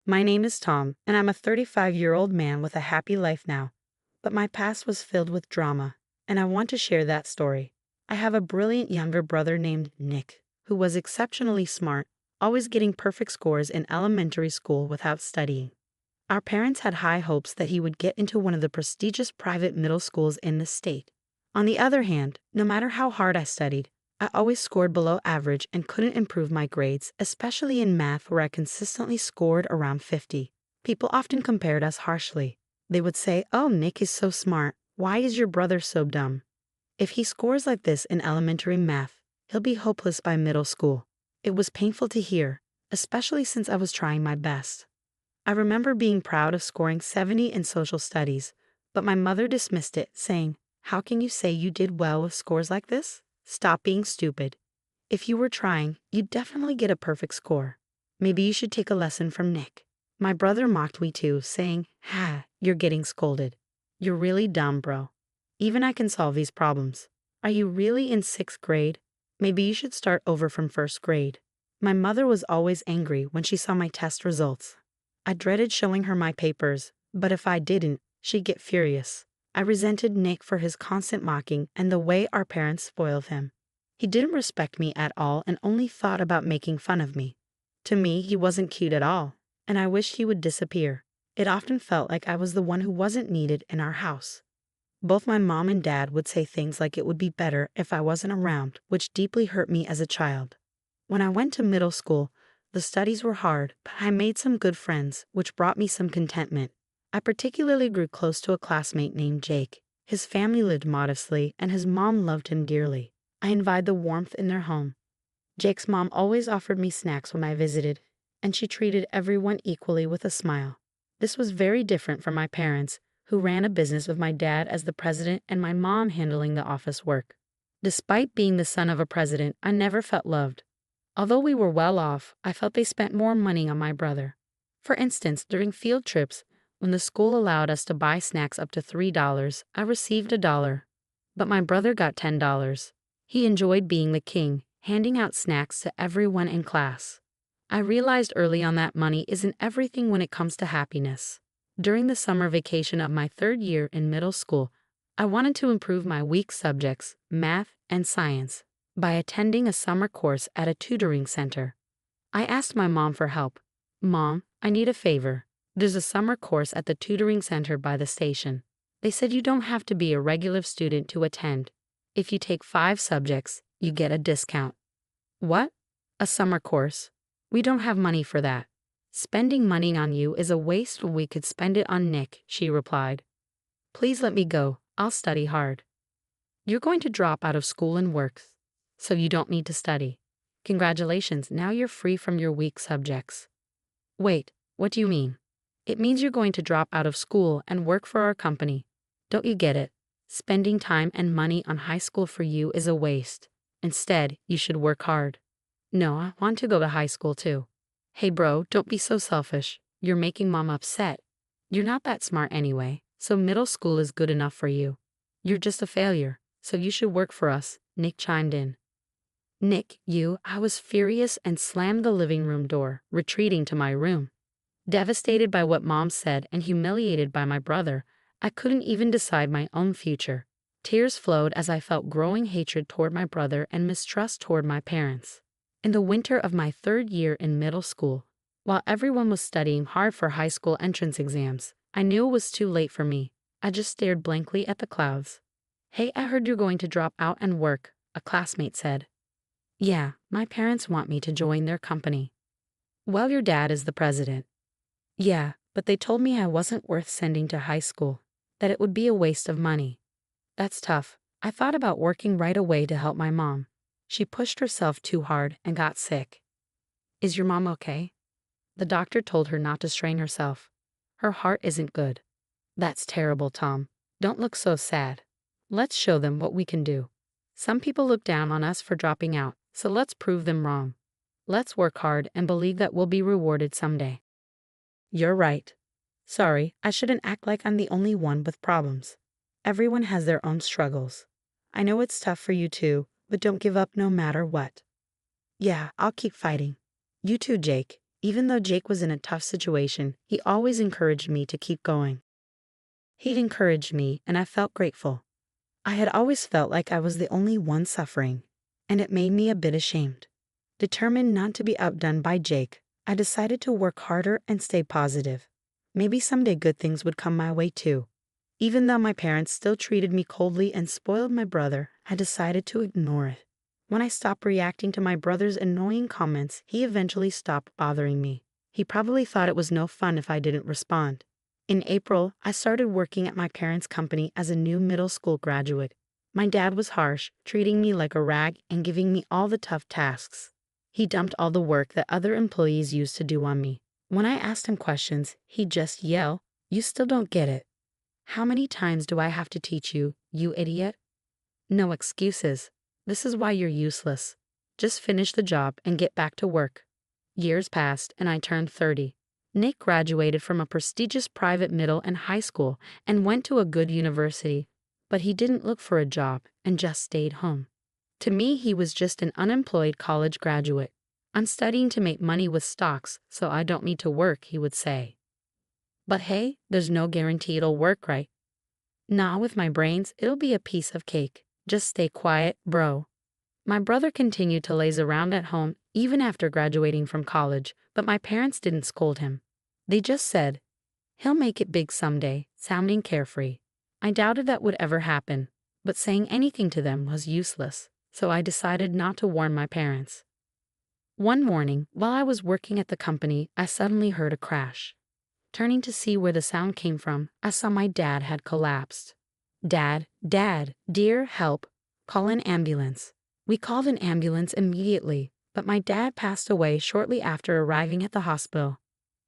My name is Tom, and I'm a 35-year-old man with a happy life now. But my past was filled with drama, and I want to share that story. I have a brilliant younger brother named Nick, who was exceptionally smart, always getting perfect scores in elementary school without studying. Our parents had high hopes that he would get into one of the prestigious private middle schools in the state. On the other hand, no matter how hard I studied, I always scored below average and couldn't improve my grades, especially in math where I consistently scored around 50. People often compared us harshly. They would say, "Oh, Nick is so smart. Why is your brother so dumb? If he scores like this in elementary math, he'll be hopeless by middle school." It was painful to hear, especially since I was trying my best. I remember being proud of scoring 70 in social studies, but my mother dismissed it, saying, "How can you say you did well with scores like this? Stop being stupid. If you were trying, you'd definitely get a perfect score. Maybe you should take a lesson from Nick." My brother mocked me too, saying, "You're getting scolded. You're really dumb, bro. Even I can solve these problems. Are you really in 6th grade? Maybe you should start over from 1st grade." My mother was always angry when she saw my test results. I dreaded showing her my papers, but if I didn't, she'd get furious. I resented Nick for his constant mocking and the way our parents spoiled him. He didn't respect me at all and only thought about making fun of me. To me, he wasn't cute at all, and I wished he would disappear. It often felt like I was the one who wasn't needed in our house. Both my mom and dad would say things like it would be better if I wasn't around, which deeply hurt me as a child. When I went to middle school, the studies were hard, but I made some good friends, which brought me some contentment. I particularly grew close to a classmate named Jake. His family lived modestly, and his mom loved him dearly. I envied the warmth in their home. Jake's mom always offered me snacks when I visited, and she treated everyone equally with a smile. This was very different from my parents, who ran a business with my dad as the president and my mom handling the office work. Despite being the son of a president, I never felt loved. Although we were well off, I felt they spent more money on my brother. For instance, during field trips, when the school allowed us to buy snacks up to $3, I received $1. But my brother got $10. He enjoyed being the king, handing out snacks to everyone in class. I realized early on that money isn't everything when it comes to happiness. During the summer vacation of my 3rd year in middle school, I wanted to improve my weak subjects, math and science, by attending a summer course at a tutoring center. I asked my mom for help. "Mom, I need a favor. There's a summer course at the tutoring center by the station. They said you don't have to be a regular student to attend. If you take 5 subjects, you get a discount." "What? A summer course? We don't have money for that. Spending money on you is a waste when we could spend it on Nick," she replied. "Please let me go. I'll study hard." "You're going to drop out of school and work, so you don't need to study. Congratulations, now you're free from your weak subjects." "Wait, what do you mean?" "It means you're going to drop out of school and work for our company. Don't you get it? Spending time and money on high school for you is a waste. Instead, you should work hard." "No, I want to go to high school too." "Hey bro, don't be so selfish. You're making mom upset. You're not that smart anyway, so middle school is good enough for you. You're just a failure, so you should work for us," Nick chimed in. "Nick, you," I was furious and slammed the living room door, retreating to my room. Devastated by what mom said and humiliated by my brother, I couldn't even decide my own future. Tears flowed as I felt growing hatred toward my brother and mistrust toward my parents. In the winter of my 3rd year in middle school, while everyone was studying hard for high school entrance exams, I knew it was too late for me. I just stared blankly at the clouds. "Hey, I heard you're going to drop out and work," a classmate said. "Yeah, my parents want me to join their company." "Well, your dad is the president." "Yeah, but they told me I wasn't worth sending to high school, that it would be a waste of money." "That's tough. I thought about working right away to help my mom. She pushed herself too hard and got sick." "Is your mom okay?" "The doctor told her not to strain herself. Her heart isn't good." "That's terrible, Tom. Don't look so sad. Let's show them what we can do. Some people look down on us for dropping out, so let's prove them wrong. Let's work hard and believe that we'll be rewarded someday." "You're right. Sorry, I shouldn't act like I'm the only one with problems. Everyone has their own struggles. I know it's tough for you too, but don't give up no matter what." "Yeah, I'll keep fighting. You too, Jake. Even though Jake was in a tough situation, he always encouraged me to keep going. He'd encouraged me, and I felt grateful. I had always felt like I was the only one suffering, and it made me a bit ashamed. Determined not to be outdone by Jake, I decided to work harder and stay positive. Maybe someday good things would come my way too. Even though my parents still treated me coldly and spoiled my brother, I decided to ignore it. When I stopped reacting to my brother's annoying comments, he eventually stopped bothering me. He probably thought it was no fun if I didn't respond. In April, I started working at my parents' company as a new middle school graduate. My dad was harsh, treating me like a rag and giving me all the tough tasks. He dumped all the work that other employees used to do on me. When I asked him questions, he'd just yell, "You still don't get it. How many times do I have to teach you, you idiot? No excuses. This is why you're useless. Just finish the job and get back to work." Years passed and I turned 30. Nick graduated from a prestigious private middle and high school and went to a good university, but he didn't look for a job and just stayed home. To me, he was just an unemployed college graduate. "I'm studying to make money with stocks, so I don't need to work," he would say. But hey, there's no guarantee it'll work, right? Nah, with my brains, it'll be a piece of cake. Just stay quiet, bro. My brother continued to laze around at home even after graduating from college, but my parents didn't scold him. They just said, "He'll make it big someday," sounding carefree. I doubted that would ever happen, but saying anything to them was useless, so I decided not to warn my parents. One morning, while I was working at the company, I suddenly heard a crash. Turning to see where the sound came from, I saw my dad had collapsed. "Dad, dear, help. Call an ambulance." We called an ambulance immediately, but my dad passed away shortly after arriving at the hospital.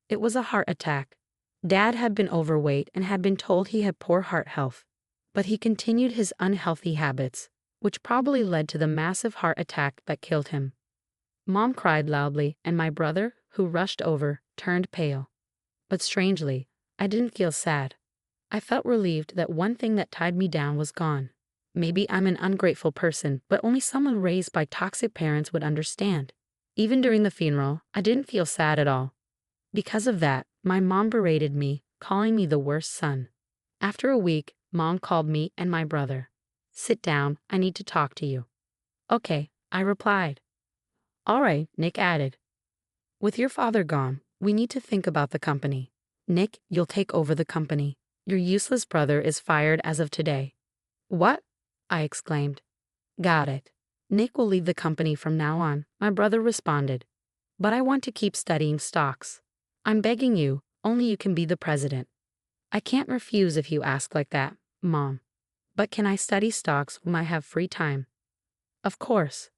It was a heart attack. Dad had been overweight and had been told he had poor heart health, but he continued his unhealthy habits, which probably led to the massive heart attack that killed him. Mom cried loudly, and my brother, who rushed over, turned pale. But strangely, I didn't feel sad. I felt relieved that one thing that tied me down was gone. Maybe I'm an ungrateful person, but only someone raised by toxic parents would understand. Even during the funeral, I didn't feel sad at all. Because of that, my mom berated me, calling me the worst son. After a week, Mom called me and my brother. "Sit down, I need to talk to you." "Okay," I replied. "All right," Nick added. "With your father gone, we need to think about the company. Nick, you'll take over the company. Your useless brother is fired as of today." "What?" I exclaimed. "Got it. Nick will leave the company from now on," my brother responded. "But I want to keep studying stocks. I'm begging you, only you can be the president." "I can't refuse if you ask like that, Mom. But can I study stocks when I have free time?" "Of course."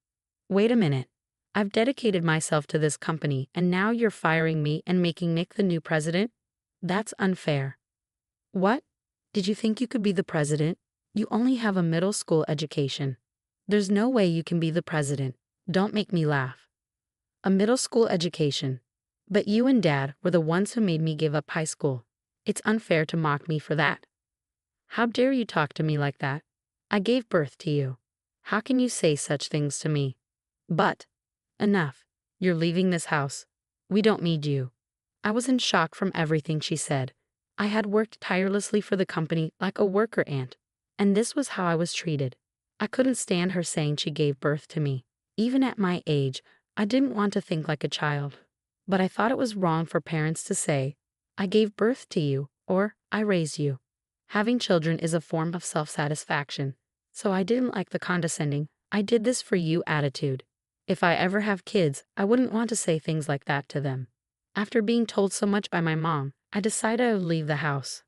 "Wait a minute. I've dedicated myself to this company and now you're firing me and making Nick the new president? That's unfair." "What? Did you think you could be the president? You only have a middle school education. There's no way you can be the president. Don't make me laugh." "A middle school education. But you and Dad were the ones who made me give up high school. It's unfair to mock me for that." "How dare you talk to me like that? I gave birth to you. How can you say such things to me?" "But enough. You're leaving this house. We don't need you." I was in shock from everything she said. I had worked tirelessly for the company like a worker ant, and this was how I was treated. I couldn't stand her saying she gave birth to me. Even at my age, I didn't want to think like a child. But I thought it was wrong for parents to say, "I gave birth to you," or "I raised you." Having children is a form of self-satisfaction, so I didn't like the condescending, "I did this for you" attitude. If I ever have kids, I wouldn't want to say things like that to them. After being told so much by my mom, I decided I would leave the house.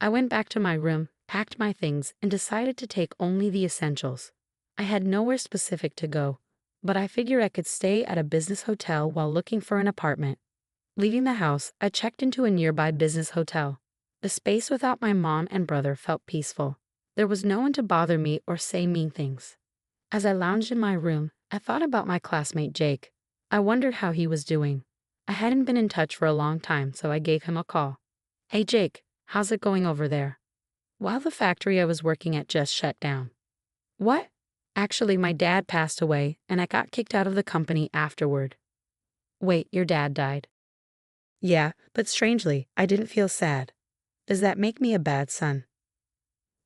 I went back to my room, packed my things, and decided to take only the essentials. I had nowhere specific to go, but I figured I could stay at a business hotel while looking for an apartment. Leaving the house, I checked into a nearby business hotel. The space without my mom and brother felt peaceful. There was no one to bother me or say mean things. As I lounged in my room, I thought about my classmate Jake. I wondered how he was doing. I hadn't been in touch for a long time, so I gave him a call. "Hey Jake, how's it going over there?" "While the factory I was working at just shut down." "What?" "Actually, my dad passed away, and I got kicked out of the company afterward." "Wait, your dad died?" Yeah, but strangely, I didn't feel sad. Does that make me a bad son?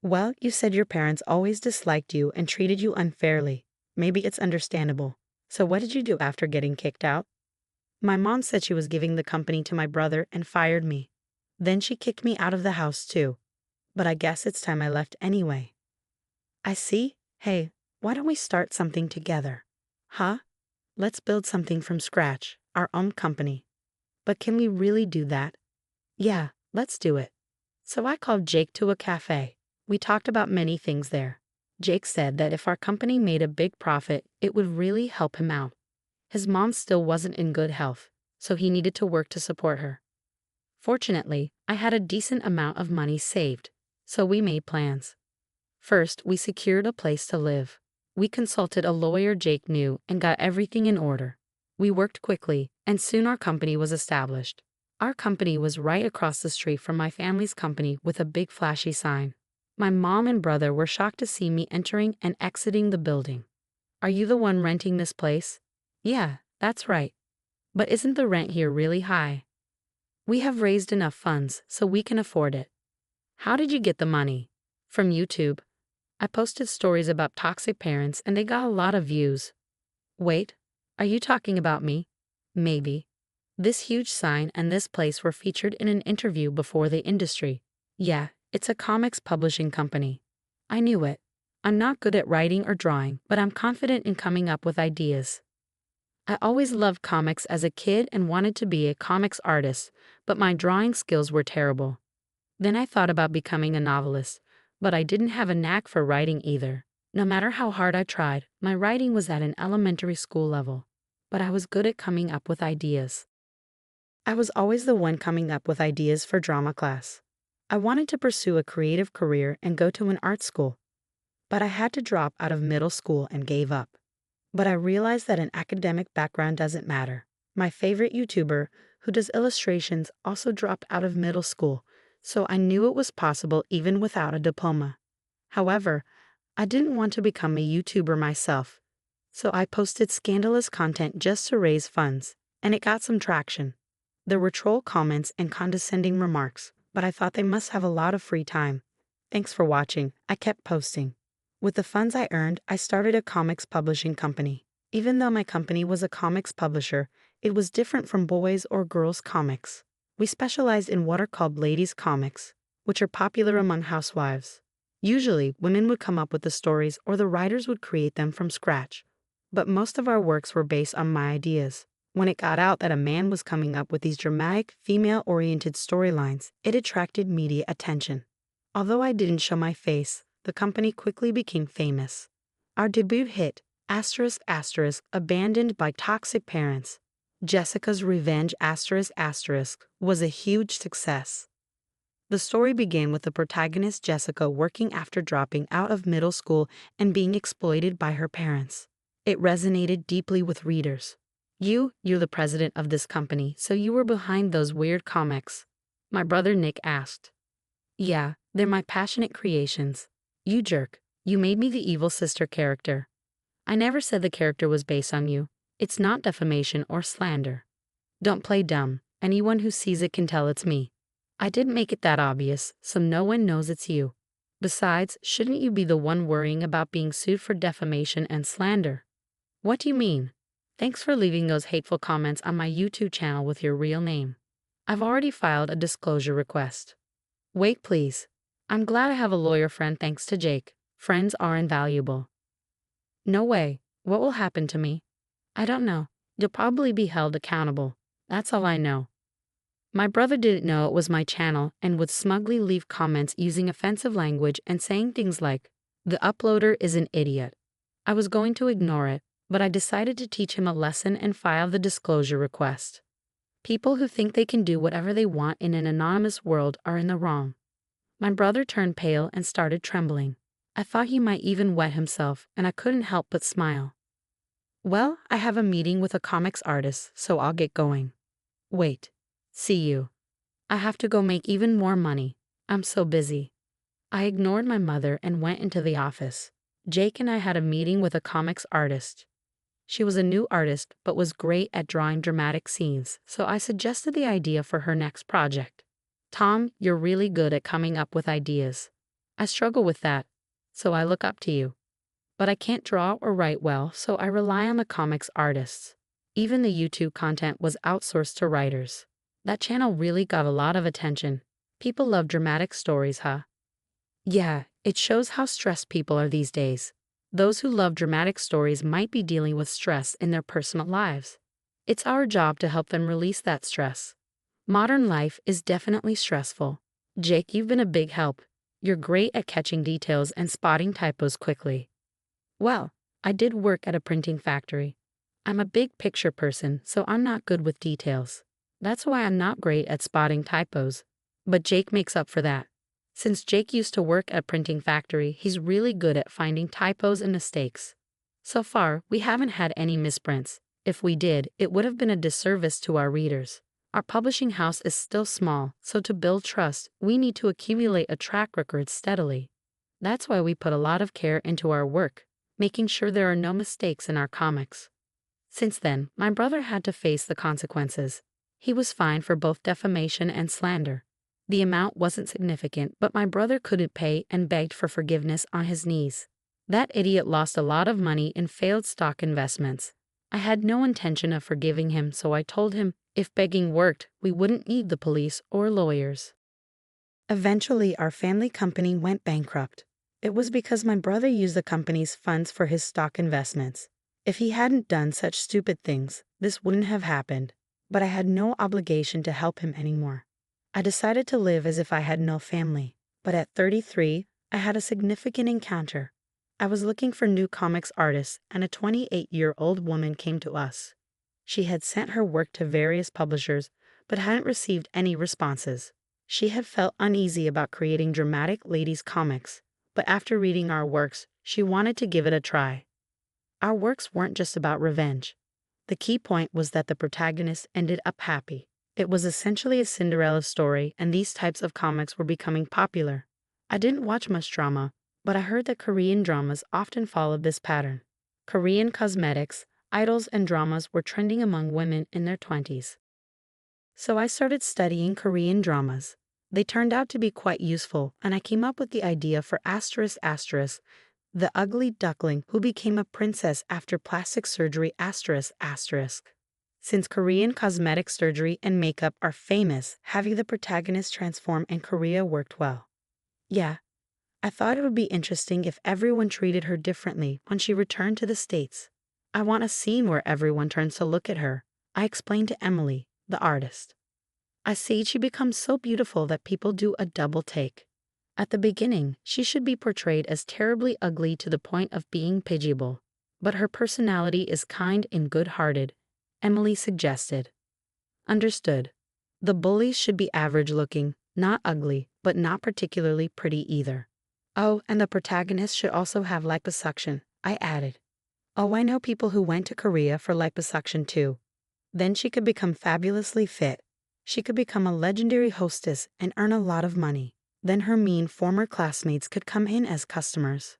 Well, you said your parents always disliked you and treated you unfairly. Maybe it's understandable. So what did you do after getting kicked out? My mom said she was giving the company to my brother and fired me. Then she kicked me out of the house too. But I guess it's time I left anyway. I see. Hey, why don't we start something together? Huh? Let's build something from scratch, our own company. But can we really do that? Yeah, let's do it. So I called Jake to a cafe. We talked about many things there. Jake said that if our company made a big profit, it would really help him out. His mom still wasn't in good health, so he needed to work to support her. Fortunately, I had a decent amount of money saved, so we made plans. First, we secured a place to live. We consulted a lawyer Jake knew and got everything in order. We worked quickly, and soon our company was established. Our company was right across the street from my family's company with a big flashy sign. My mom and brother were shocked to see me entering and exiting the building. Are you the one renting this place? Yeah, that's right. But isn't the rent here really high? We have raised enough funds so we can afford it. How did you get the money? From YouTube. I posted stories about toxic parents and they got a lot of views. Wait, are you talking about me? Maybe. This huge sign and this place were featured in an interview before the industry. Yeah, it's a comics publishing company. I knew it. I'm not good at writing or drawing, but I'm confident in coming up with ideas. I always loved comics as a kid and wanted to be a comics artist, but my drawing skills were terrible. Then I thought about becoming a novelist, but I didn't have a knack for writing either. No matter how hard I tried, my writing was at an elementary school level, but I was good at coming up with ideas. I was always the one coming up with ideas for drama class. I wanted to pursue a creative career and go to an art school, but I had to drop out of middle school and gave up. But I realized that an academic background doesn't matter. My favorite YouTuber, who does illustrations, also dropped out of middle school, so I knew it was possible even without a diploma. However, I didn't want to become a YouTuber myself, so I posted scandalous content just to raise funds, and it got some traction. There were troll comments and condescending remarks, but I thought they must have a lot of free time. Thanks for watching. I kept posting. With the funds I earned, I started a comics publishing company. Even though my company was a comics publisher, it was different from boys' or girls' comics. We specialized in what are called ladies' comics, which are popular among housewives. Usually, women would come up with the stories or the writers would create them from scratch. But most of our works were based on my ideas. When it got out that a man was coming up with these dramatic, female-oriented storylines, it attracted media attention. Although I didn't show my face, the company quickly became famous. Our debut hit, abandoned by toxic parents, Jessica's Revenge was a huge success. The story began with the protagonist Jessica working after dropping out of middle school and being exploited by her parents. It resonated deeply with readers. You're the president of this company, so you were behind those weird comics? My brother Nick asked. Yeah, they're my passionate creations. You jerk, you made me the evil sister character. I never said the character was based on you. It's not defamation or slander. Don't play dumb. Anyone who sees it can tell it's me. I didn't make it that obvious, so no one knows it's you. Besides, shouldn't you be the one worrying about being sued for defamation and slander? What do you mean? Thanks for leaving those hateful comments on my YouTube channel with your real name. I've already filed a disclosure request. Wait, please. I'm glad I have a lawyer friend thanks to Jake. Friends are invaluable. No way. What will happen to me? I don't know. You'll probably be held accountable. That's all I know. My brother didn't know it was my channel and would smugly leave comments using offensive language and saying things like, "The uploader is an idiot." I was going to ignore it, but I decided to teach him a lesson and file the disclosure request. People who think they can do whatever they want in an anonymous world are in the wrong. My brother turned pale and started trembling. I thought he might even wet himself, and I couldn't help but smile. Well, I have a meeting with a comics artist, so I'll get going. Wait. See you. I have to go make even more money. I'm so busy. I ignored my mother and went into the office. Jake and I had a meeting with a comics artist. She was a new artist but was great at drawing dramatic scenes, so I suggested the idea for her next project. Tom, you're really good at coming up with ideas. I struggle with that, so I look up to you. But I can't draw or write well, so I rely on the comics artists. Even the YouTube content was outsourced to writers. That channel really got a lot of attention. People love dramatic stories, huh? Yeah, it shows how stressed people are these days. Those who love dramatic stories might be dealing with stress in their personal lives. It's our job to help them release that stress. Modern life is definitely stressful. Jake, you've been a big help. You're great at catching details and spotting typos quickly. Well, I did work at a printing factory. I'm a big picture person, so I'm not good with details. That's why I'm not great at spotting typos. But Jake makes up for that. Since Jake used to work at a printing factory, he's really good at finding typos and mistakes. So far, we haven't had any misprints. If we did, it would have been a disservice to our readers. Our publishing house is still small, so to build trust, we need to accumulate a track record steadily. That's why we put a lot of care into our work, making sure there are no mistakes in our comics. Since then, my brother had to face the consequences. He was fined for both defamation and slander. The amount wasn't significant, but my brother couldn't pay and begged for forgiveness on his knees. That idiot lost a lot of money in failed stock investments. I had no intention of forgiving him, so I told him if begging worked, we wouldn't need the police or lawyers. Eventually, our family company went bankrupt. It was because my brother used the company's funds for his stock investments. If he hadn't done such stupid things, this wouldn't have happened. But I had no obligation to help him anymore. I decided to live as if I had no family. But at 33, I had a significant encounter. I was looking for new comics artists, and a 28-year-old woman came to us. She had sent her work to various publishers, but hadn't received any responses. She had felt uneasy about creating dramatic ladies' comics, but after reading our works, she wanted to give it a try. Our works weren't just about revenge. The key point was that the protagonist ended up happy. It was essentially a Cinderella story, and these types of comics were becoming popular. I didn't watch much drama, but I heard that Korean dramas often followed this pattern. Korean cosmetics, idols, and dramas were trending among women in their 20s. So I started studying Korean dramas. They turned out to be quite useful, and I came up with the idea for ***, the ugly duckling who became a princess after plastic surgery ***. Since Korean cosmetic surgery and makeup are famous, having the protagonist transform in Korea worked well. Yeah, I thought it would be interesting if everyone treated her differently when she returned to the States. I want a scene where everyone turns to look at her, I explained to Emily, the artist. I see she becomes so beautiful that people do a double take. At the beginning, she should be portrayed as terribly ugly to the point of being pitiable. But her personality is kind and good-hearted, Emily suggested. Understood. The bullies should be average-looking, not ugly, but not particularly pretty either. Oh, and the protagonist should also have liposuction, I added. Oh, I know people who went to Korea for liposuction too. Then she could become fabulously fit. She could become a legendary hostess and earn a lot of money. Then her mean former classmates could come in as customers.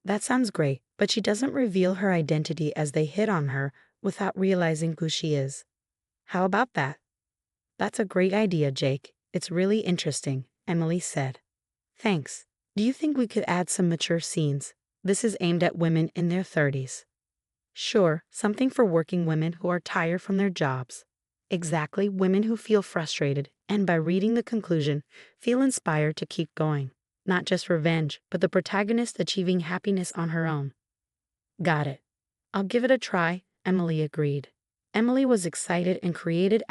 That sounds great, but she doesn't reveal her identity as they hit on her without realizing who she is. How about that? That's a great idea, Jake. It's really interesting, Emily said. Thanks. Do you think we could add some mature scenes? This is aimed at women in their 30s. Sure, something for working women who are tired from their jobs. Exactly, women who feel frustrated, and by reading the conclusion, feel inspired to keep going. Not just revenge, but the protagonist achieving happiness on her own. Got it. I'll give it a try, Emily agreed. Emily was excited and created ***,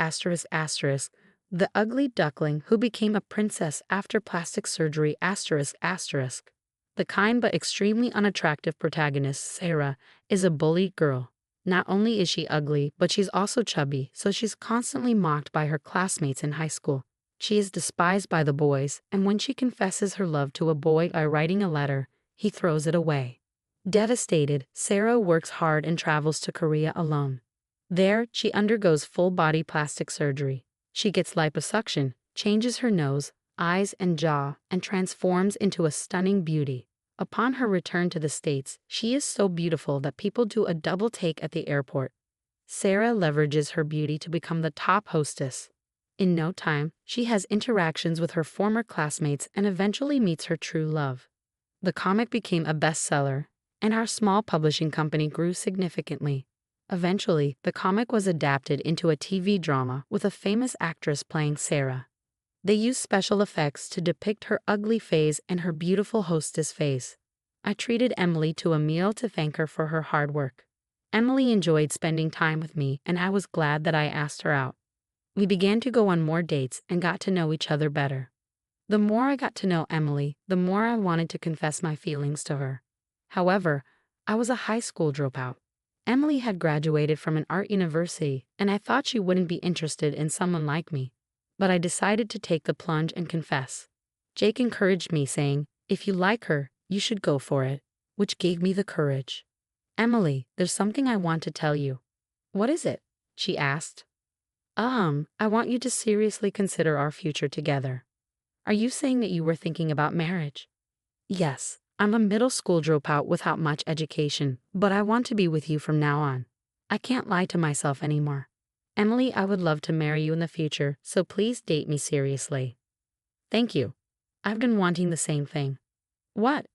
the ugly duckling who became a princess after plastic surgery ***. The kind but extremely unattractive protagonist, Sarah, is a bullied girl. Not only is she ugly, but she's also chubby, so she's constantly mocked by her classmates in high school. She is despised by the boys, and when she confesses her love to a boy by writing a letter, he throws it away. Devastated, Sarah works hard and travels to Korea alone. There, she undergoes full-body plastic surgery. She gets liposuction, changes her nose, eyes, and jaw, and transforms into a stunning beauty. Upon her return to the States, she is so beautiful that people do a double take at the airport. Sarah leverages her beauty to become the top hostess. In no time, she has interactions with her former classmates and eventually meets her true love. The comic became a bestseller, and our small publishing company grew significantly. Eventually, the comic was adapted into a TV drama with a famous actress playing Sarah. They used special effects to depict her ugly phase and her beautiful hostess phase. I treated Emily to a meal to thank her for her hard work. Emily enjoyed spending time with me, and I was glad that I asked her out. We began to go on more dates and got to know each other better. The more I got to know Emily, the more I wanted to confess my feelings to her. However, I was a high school dropout. Emily had graduated from an art university, and I thought she wouldn't be interested in someone like me. But I decided to take the plunge and confess. Jake encouraged me, saying, "If you like her, you should go for it," which gave me the courage. "Emily, there's something I want to tell you." "What is it?" she asked. I want you to seriously consider our future together." "Are you saying that you were thinking about marriage?" "Yes, I'm a middle school dropout without much education, but I want to be with you from now on. I can't lie to myself anymore. Emily, I would love to marry you in the future, so please date me seriously." "Thank you. I've been wanting the same thing." "What?"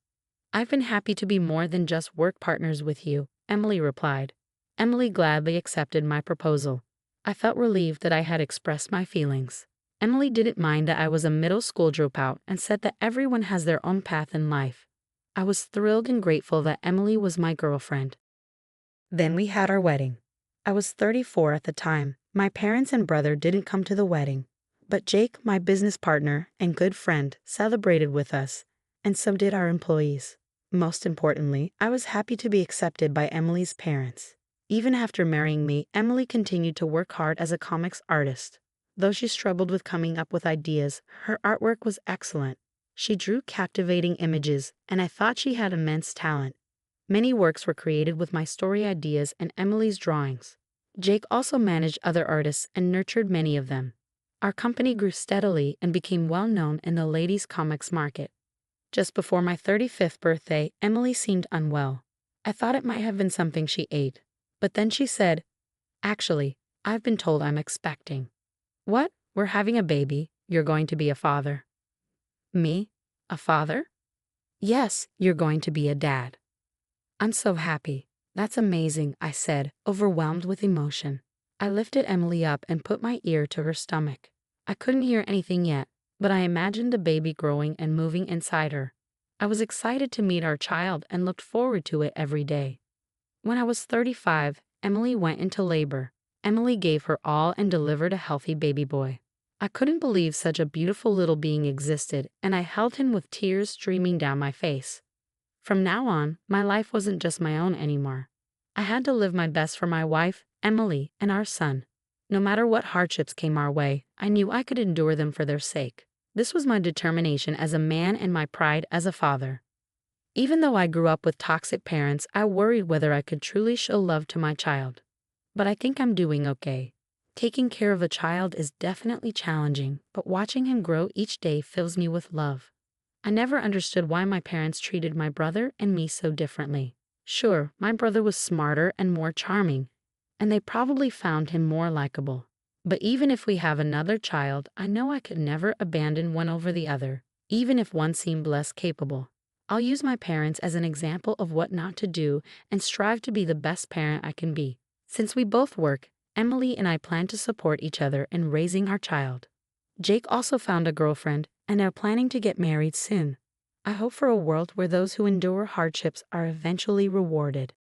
"I've been happy to be more than just work partners with you," Emily replied. Emily gladly accepted my proposal. I felt relieved that I had expressed my feelings. Emily didn't mind that I was a middle school dropout and said that everyone has their own path in life. I was thrilled and grateful that Emily was my girlfriend. Then we had our wedding. I was 34 at the time. My parents and brother didn't come to the wedding, but Jake, my business partner and good friend, celebrated with us, and so did our employees. Most importantly, I was happy to be accepted by Emily's parents. Even after marrying me, Emily continued to work hard as a comics artist. Though she struggled with coming up with ideas, her artwork was excellent. She drew captivating images, and I thought she had immense talent. Many works were created with my story ideas and Emily's drawings. Jake also managed other artists and nurtured many of them. Our company grew steadily and became well known in the ladies' comics market. Just before my 35th birthday, Emily seemed unwell. I thought it might have been something she ate. But then she said, "Actually, I've been told I'm expecting." "What? We're having a baby. You're going to be a father." "Me? A father?" "Yes, you're going to be a dad." "I'm so happy. That's amazing," I said, overwhelmed with emotion. I lifted Emily up and put my ear to her stomach. I couldn't hear anything yet, but I imagined the baby growing and moving inside her. I was excited to meet our child and looked forward to it every day. When I was 35, Emily went into labor. Emily gave her all and delivered a healthy baby boy. I couldn't believe such a beautiful little being existed, and I held him with tears streaming down my face. From now on, my life wasn't just my own anymore. I had to live my best for my wife, Emily, and our son. No matter what hardships came our way, I knew I could endure them for their sake. This was my determination as a man and my pride as a father. Even though I grew up with toxic parents, I worried whether I could truly show love to my child. But I think I'm doing okay. Taking care of a child is definitely challenging, but watching him grow each day fills me with love. I never understood why my parents treated my brother and me so differently. Sure, my brother was smarter and more charming, and they probably found him more likable. But even if we have another child, I know I could never abandon one over the other, even if one seemed less capable. I'll use my parents as an example of what not to do and strive to be the best parent I can be. Since we both work, Emily and I plan to support each other in raising our child. Jake also found a girlfriend and are planning to get married soon. I hope for a world where those who endure hardships are eventually rewarded.